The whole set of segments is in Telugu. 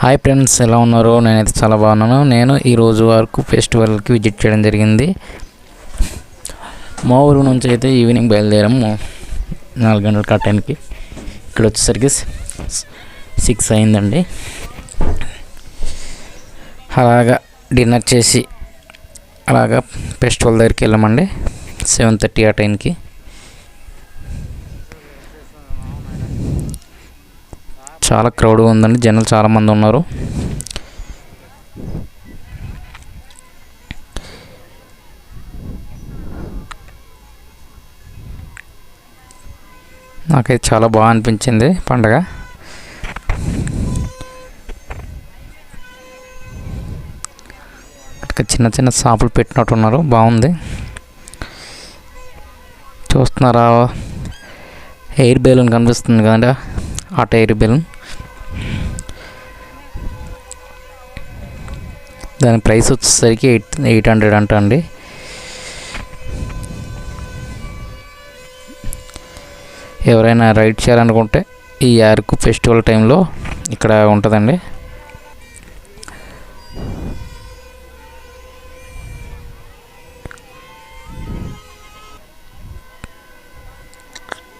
హాయ్ ఫ్రెండ్స్, ఎలా ఉన్నారు? నేనైతే చాలా బాగున్నాను. నేను ఈరోజు వరకు ఫెస్టివల్కి విజిట్ చేయడం జరిగింది. మా ఊరు నుంచి అయితే ఈవినింగ్ బయలుదేరాము 4 గంటల టైంకి. ఇక్కడ వచ్చేసరికి 6 అయిందండి. అలాగా డిన్నర్ చేసి అలాగా ఫెస్టివల్ దగ్గరికి వెళ్ళామండి 7:30 ఆ టైంకి. చాలా క్రౌడ్గా ఉందండి, జనాలు చాలామంది ఉన్నారు. నాకైతే చాలా బాగా అనిపించింది పండగ. ఇక్కడ చిన్న చిన్న షాపులు పెట్టినట్టున్నారు, బాగుంది. చూస్తున్నారా, ఎయిర్ బెలూన్ కనిపిస్తుంది కదండి, ఆట ఎయిర్ బెలూన్. దాని ప్రైస్ వచ్చేసరికి 800 అంట అండి. ఎవరైనా రైడ్ చేయాలనుకుంటే ఈ అరకు ఫెస్టివల్ టైంలో ఇక్కడ ఉంటుందండి.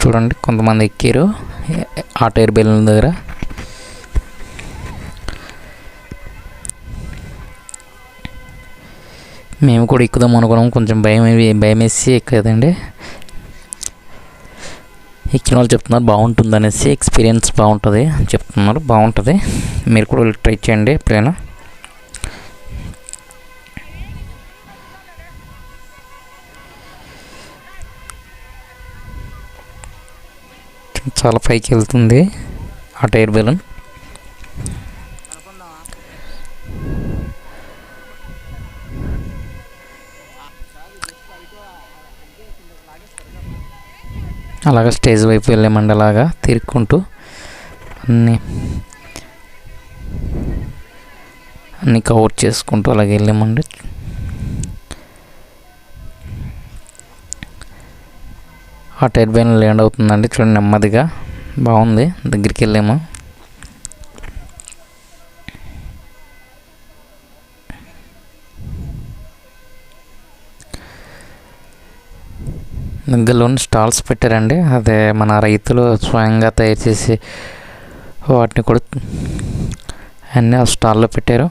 చూడండి, కొంతమంది ఎక్కారు ఆట ఎయిర్ బెలూన్ దగ్గర. మేము కూడా ఎక్కుదాం అనుకున్నాం, కొంచెం భయం వేసి ఎక్కదండి. ఎక్కిన వాళ్ళు చెప్తున్నారు బాగుంటుంది అనేసి, ఎక్స్పీరియన్స్ బాగుంటుంది చెప్తున్నారు. బాగుంటుంది, మీరు కూడా ట్రై చేయండి ఎప్పుడైనా. చాలా పైకి వెళ్తుంది ఆ ఎయిర్ బెలూన్. అలాగా స్టేజ్ వైపు వెళ్ళామండి, అలాగా తిరుక్కుంటూ అన్నీ కవర్ చేసుకుంటూ అలాగే వెళ్ళామండి. ఆ టర్బైన్ ల్యాండ్ అవుతుందండి, చూడండి నెమ్మదిగా, బాగుంది. దగ్గరికి వెళ్ళాము. దగ్గరలోని స్టాల్స్ పెట్టారండి, అదే మన రైతులు స్వయంగా తయారు చేసి వాటిని కూడా అన్నీ ఆ స్టాల్లో పెట్టారు.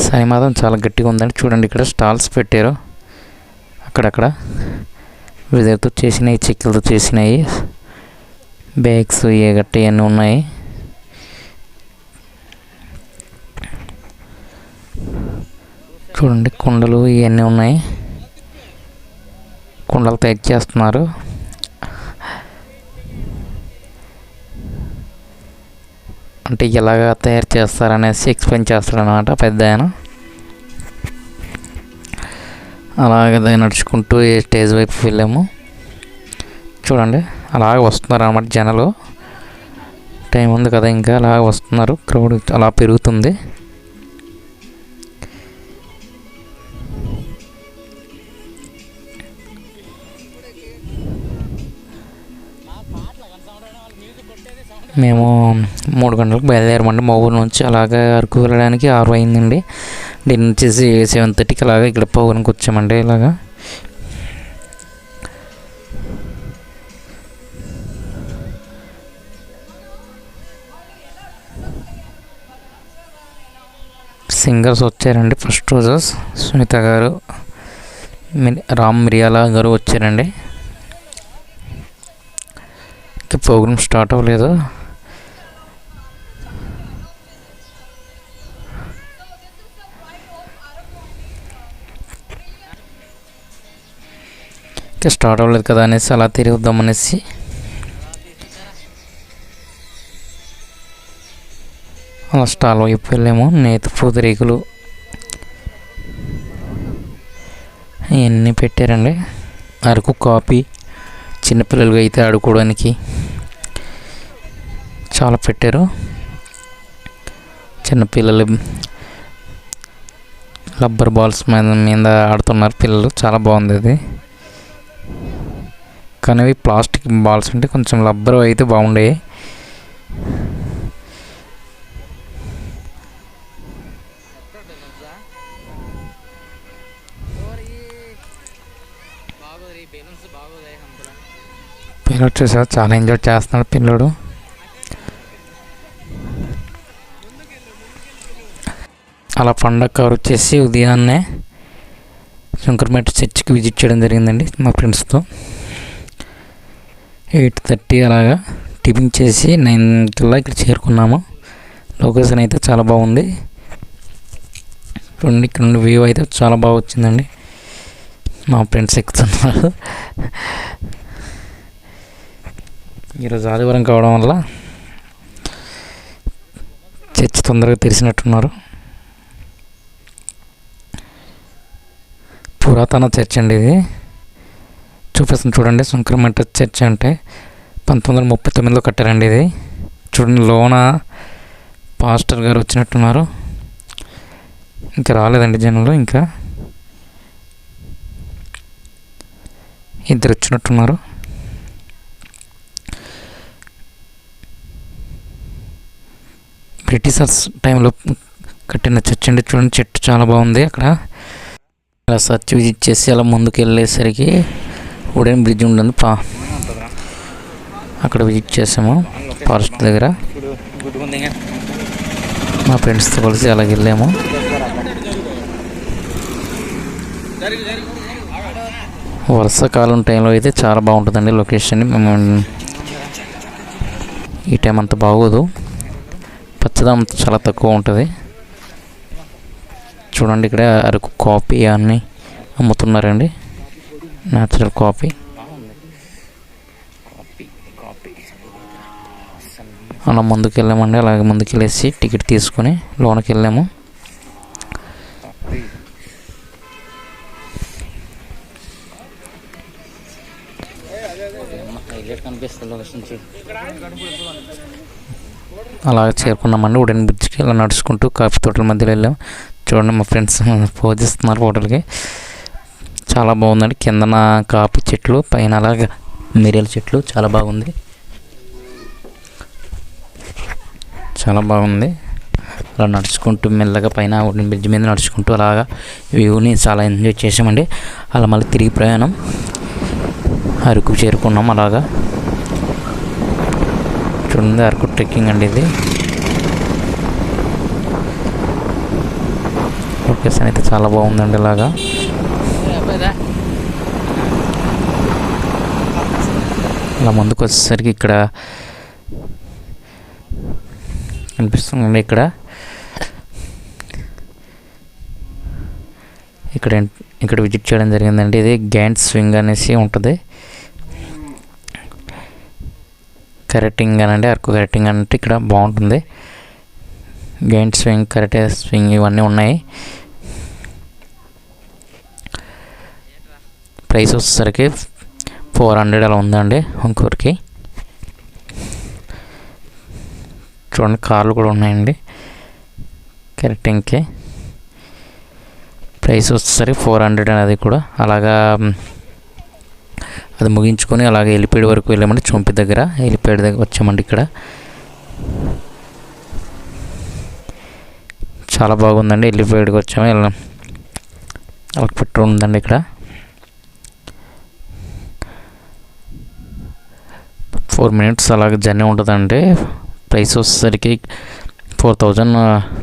సై మాత్రం చాలా గట్టిగా ఉందండి, చూడండి ఇక్కడ స్టాల్స్ పెట్టారు. అక్కడక్కడ విజయతో చేసినాయి, చెక్కలతో చేసినాయి బ్యాగ్స్ ఏ గట్టి అన్నీ ఉన్నాయి. చూడండి కుండలు ఇవన్నీ ఉన్నాయి, కుండలు తయారు చేస్తున్నారు. అంటే ఎలాగ తయారు చేస్తారనేసి ఎక్స్ప్లెయిన్ చేస్తారనమాట పెద్ద ఆయన. అలాగే నడుచుకుంటూ స్టేజ్ వైపు వెళ్ళాము. చూడండి అలాగ వస్తున్నారు అన్నమాట జనాలు. టైం ఉంది కదా ఇంకా, అలాగ వస్తున్నారు, క్రౌడ్ అలా పెరుగుతుంది. మేము 3 గంటలకు బయలుదేరమండి మా ఊరు నుంచి. అలాగే అరకు వెళ్ళడానికి 6 అయిందండి. డిన్నర్ చేసి 7:30కి అలాగా ఇక్కడ పౌర్ణమికి వచ్చామండి. ఇలాగా సింగర్స్ వచ్చారండి. ఫస్ట్ రోజు సునీత గారు, రామ్ మిరియాల గారు వచ్చారండి. ఇంకా ప్రోగ్రామ్ స్టార్ట్ అవ్వలేదు. ఇంకా స్టార్ట్ అవ్వలేదు కదా అనేసి అలా తిరుగుద్దాం అనేసి అలా స్టాల్ వైపు వెళ్ళాము. నేతి పూతరేకులు ఇవన్నీ పెట్టారండి. అరకు కాఫీ, చిన్నపిల్లలకి అయితే ఆడుకోవడానికి చాలా పెట్టారు. చిన్నపిల్లలు రబ్బర్ బాల్స్ మీద ఆడుతున్నారు పిల్లలు, చాలా బాగుంది అది. కానీ ప్లాస్టిక్ బాల్స్ అంటే కొంచెం రబ్బర్ అయితే బాగుండే. పిల్లడు చూసారు చాలా ఎంజాయ్ చేస్తున్నాడు పిల్లడు. అలా పండగ కవర్ వచ్చేసి ఉదయాన్నే శంకరమేట చర్చికి విజిట్ చేయడం జరిగిందండి మా ఫ్రెండ్స్తో. 8:30 అలాగా టిఫిన్ చేసి 9 కల్లా ఇక్కడ చేరుకున్నాము. లొకేషన్ అయితే చాలా బాగుంది. చూడండి ఇక్కడ నుండి వ్యూ అయితే చాలా బాగా వచ్చిందండి. మా ఫ్రెండ్స్ ఎక్కుతున్నారు. ఈరోజు ఆదివారం కావడం వల్ల చర్చి తొందరగా తెరిచినట్టున్నారు. పురాతన చర్చ్ అండి ఇది. చూపిస్తుంది చూడండి. శంకరమేట చర్చ్ అంటే 1939లో కట్టారండి ఇది. చూడండి లోన పాస్టర్ గారు వచ్చినట్టున్నారు. ఇంకా రాలేదండి జనంలో, ఇంకా ఇద్దరు వచ్చినట్టున్నారు. బ్రిటిషర్స్ టైంలో కట్టిన చర్చ్ అండి. చూడండి చెట్టు చాలా బాగుంది. అక్కడ అలా చర్చ్ విజిట్ చేసి అలా ముందుకు వెళ్ళేసరికి వుడెన్ బ్రిడ్జ్ ఉంటుంది. అక్కడ విజిట్ చేసాము ఫారెస్ట్ దగ్గర. మా ఫ్రెండ్స్తో కలిసి అలాగ వెళ్ళాము. వర్షాకాలం టైంలో అయితే చాలా బాగుంటుందండి లొకేషన్. ఈ టైం అంత బాగోదు, పచ్చదనం చాలా తక్కువ ఉంటుంది. చూడండి ఇక్కడ అరకు కాఫీ అన్నీ అమ్ముతున్నారండి, న్యాచురల్ కాఫీ. అలా ముందుకు వెళ్ళామండి. అలాగే ముందుకు వెళ్ళేసి టికెట్ తీసుకొని లోనకి వెళ్ళాము. అలాగే చేరుకున్నామండి వుడెన్ బ్రిడ్జ్కి. ఇలా నడుచుకుంటూ కాఫీ తోటల మధ్యలో వెళ్ళాము. చూడండి మా ఫ్రెండ్స్ పోజిస్తున్నారు ఫోటోలకి. చాలా బాగుందండి. కిందన కాఫీ చెట్లు, పైన అలాగే మిరియాల చెట్లు, చాలా బాగుంది, చాలా బాగుంది. అలా నడుచుకుంటూ మెల్లగా పైన వుడెన్ బ్రిడ్జ్ మీద నడుచుకుంటూ అలాగా వ్యూని చాలా ఎంజాయ్ చేసామండి. అలా మళ్ళీ తిరిగి ప్రయాణం అరకు చేరుకున్నాం. అలాగా చూడండి అరకు ట్రెక్కింగ్ అండి ఇది. లొకేషన్ అయితే చాలా బాగుందండి. ఇలాగా అలా ముందుకు వచ్చేసరికి ఇక్కడ కనిపిస్తుందండి. ఇక్కడ విజిట్ చేయడం జరిగిందండి. ఇది గ్యాంట్ స్వింగ్ అనేసి ఉంటుంది. కరెక్టింగ్ అనండి, అరకు కరెక్టింగ్ అంటే ఇక్కడ బాగుంటుంది. గైంట్ స్వింగ్, కరెక్టే స్వింగ్ ఇవన్నీ ఉన్నాయి. ప్రైస్ వచ్చేసరికి 400 అలా ఉందండి ఇంకొకరికి. చూడండి కార్లు కూడా ఉన్నాయండి కరెక్టింగ్కి. ప్రైస్ వచ్చేసరికి 400 అది కూడా. అలాగా అది ముగించుకొని అలాగే హెలిప్యాడ్ వరకు వెళ్ళామండి. చొంపి దగ్గర హెలిప్యాడ్ దగ్గర వచ్చామండి. ఇక్కడ చాలా బాగుందండి. హెలిప్యాడ్కి వచ్చాము. వెళ్ళాం అలా పెట్రోల్ ఉందండి ఇక్కడ. 4 minutes అలాగే జర్నీ ఉంటుందండి. ప్రైస్ వచ్చేసరికి 4000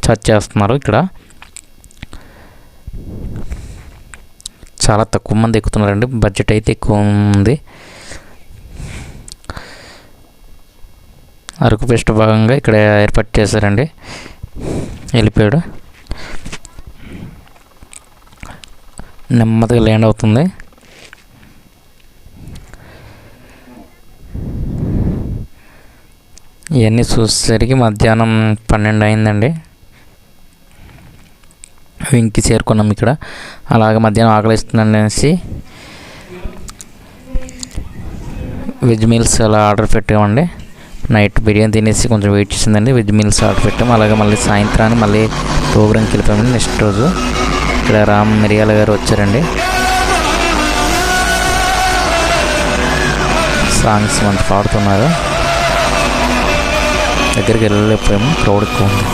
ఛార్జ్ చేస్తున్నారు ఇక్కడ. చాలా తక్కువ మంది ఎక్కుతున్నారండి, బడ్జెట్ అయితే ఎక్కువ ఉంది. అరకు ఫెస్ట్ భాగంగా ఇక్కడ ఏర్పాటు చేశారండి హెలిప్యాడ్. నెమ్మదిగా ల్యాండ్ అవుతుంది. ఇవన్నీ చూసేసరికి మధ్యాహ్నం 12 అయిందండి. ఇంటికి చేరుకున్నాం ఇక్కడ. అలాగే మధ్యాహ్నం ఆకలిస్తుందని అనేసి వెజ్ మీల్స్ అలా ఆర్డర్ పెట్టామండి. నైట్ బిర్యానీ తినేసి కొంచెం వెయిట్ చేసిందండి. వెజ్ మీల్స్ ఆర్డర్ పెట్టాము. అలాగే మళ్ళీ సాయంత్రాన్ని మళ్ళీ ప్రోగ్రామ్కి వెళ్ళిపోయామండి. నెక్స్ట్ రోజు ఇక్కడ రామ్ మిరియాల గారు వచ్చారండి. సాంగ్స్ మంచి పాడుతున్నారు. దగ్గరికి వెళ్ళలేకపోయాము, క్రౌడ్ ఎక్కువ ఉంది.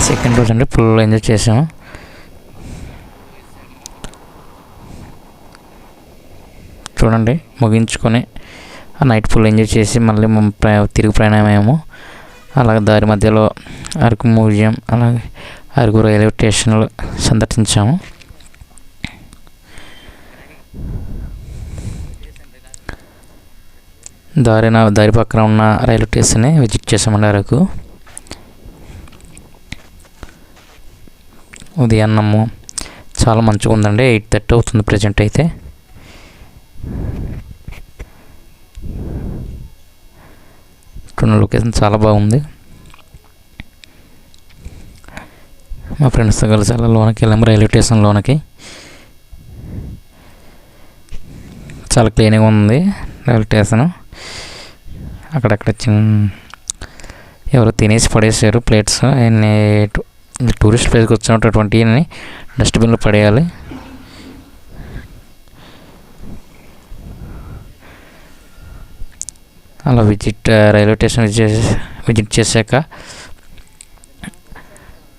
సెకండ్ రోజు అండి ఫుల్ ఎంజాయ్ చేసాము. చూడండి ముగించుకొని ఆ నైట్ ఫుల్ ఎంజాయ్ చేసి మళ్ళీ తిరుగు ప్రయాణమేమో. అలాగే దారి మధ్యలో అరకు మ్యూజియం, అలాగే అరకు రైల్వే స్టేషన్లు సందర్శించాము. దారి పక్కన ఉన్న రైల్వే స్టేషన్ని విజిట్ చేసామండి అరకు. ఉదయాన్నము చాలా మంచిగా ఉందండి. 8:30 అవుతుంది ప్రజెంట్ అయితే. లొకేషన్ చాలా బాగుంది. మా ఫ్రెండ్స్తో కలిసి అలా లోనకి వెళ్ళాము, రైల్వే స్టేషన్ లోనకి. చాలా క్లీన్గా ఉంది రైల్వే స్టేషన్. అక్కడక్కడ ఎవరో తినేసి పడేసారు ప్లేట్స్. టూరిస్ట్ ప్లేస్కి వచ్చినటువంటి డస్ట్బిన్లో పడేయాలి. అలా రైల్వే స్టేషన్ విజిట్ చేశాక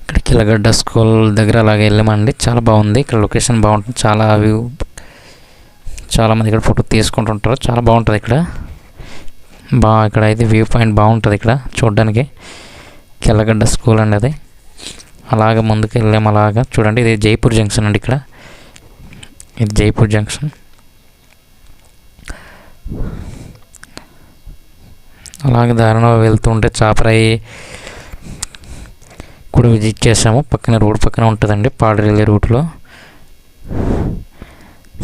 ఇక్కడ కిలగడ్డ స్కూల్ దగ్గర అలాగే వెళ్ళామండి. చాలా బాగుంది ఇక్కడ, లొకేషన్ బాగుంటుంది. చాలామంది ఇక్కడ ఫోటో తీసుకుంటుంటారు. చాలా బాగుంటుంది ఇక్కడ. ఇక్కడ అయితే వ్యూ పాయింట్ బాగుంటుంది ఇక్కడ చూడడానికి. కిలగడ్డ స్కూల్ అండి అది. అలాగ ముందుకు వెళ్ళాము. అలాగా చూడండి, ఇది జైపూర్ జంక్షన్ అండి. ఇక్కడ ఇది జైపూర్ జంక్షన్. అలాగే దారిలో వెళ్తుంటే చాపరాయి కూడా విజిట్ చేసాము. పక్కన రోడ్ పక్కన ఉంటుందండి, పాడరేళ్ళే రూట్లో.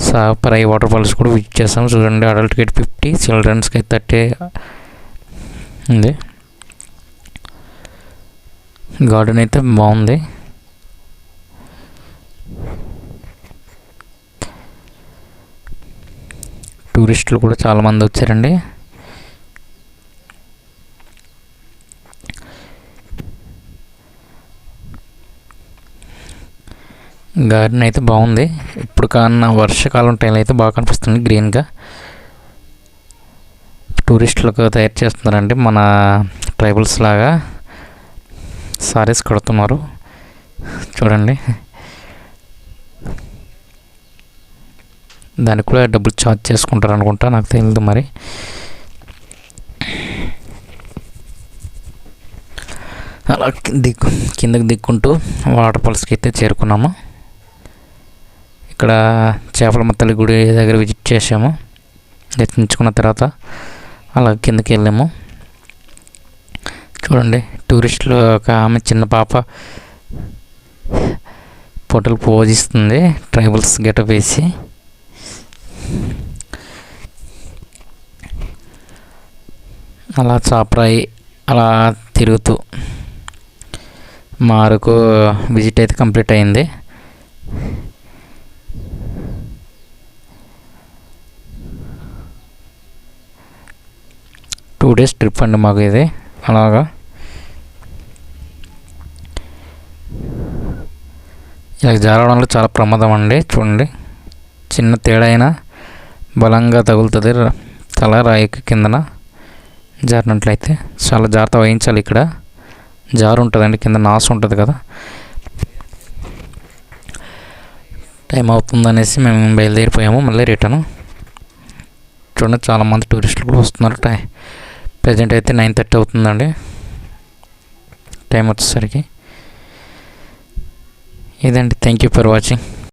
చాపరాయి వాటర్ ఫాల్స్ కూడా విజిట్ చేసాము. చూడండి, అడల్ట్ టికెట్ 50, చిల్డ్రన్స్కి 30 ఉంది. గార్డెన్ అయితే బాగుంది. టూరిస్టులు కూడా చాలామంది వచ్చారండి. గార్డెన్ అయితే బాగుంది. ఇప్పుడు కన్నా వర్షాకాలం టైంలో అయితే బాగా కనిపిస్తుంది గ్రీన్గా. టూరిస్టులకు తయారు చేస్తున్నారండి, మన ట్రైబల్స్ లాగా సారీస్ కడుతున్నారు. చూడండి, దానికి కూడా డబ్బులు ఛార్జ్ చేసుకుంటారు అనుకుంటా, నాకు తెలియదు మరి. అలా కిందకి దిక్కుంటూ వాటర్ ఫాల్స్కి అయితే చేరుకున్నాము. ఇక్కడ చేపలమ్మ తల్లి గుడి దగ్గర విజిట్ చేసాము. దర్శించుకున్న తర్వాత అలా కిందకి వెళ్ళాము. చూడండి, టూరిస్టులు ఒక ఆమె చిన్న పాప ఫోటోలు పోజిస్తుంది ట్రైబల్స్ గెటప్ వేసి. అలా చాపరాయి అలా తిరుగుతూ మా అరకు విజిట్ అయితే కంప్లీట్ అయింది. టూ డేస్ ట్రిప్ అండి మాకు ఇది. అలాగా ఇలా జారడంలో చాలా ప్రమాదం అండి. చూడండి, చిన్న తేడా అయినా బలంగా తగులుతుంది తల రాయికి కిందన జారినట్లయితే. చాలా జాగ్రత్త వహించాలి. ఇక్కడ జారు ఉంటుందండి, కింద నాసు ఉంటుంది కదా. టైం అవుతుందనేసి మేము బయలుదేరిపోయాము మళ్ళీ రిటర్న్. చూడండి, చాలామంది టూరిస్టులు కూడా వస్తున్నారు. ప్రజెంట్ అయితే 9:30 అవుతుందండి టైం వచ్చేసరికి. ఇదండి, థ్యాంక్ యూ ఫర్ వాచింగ్.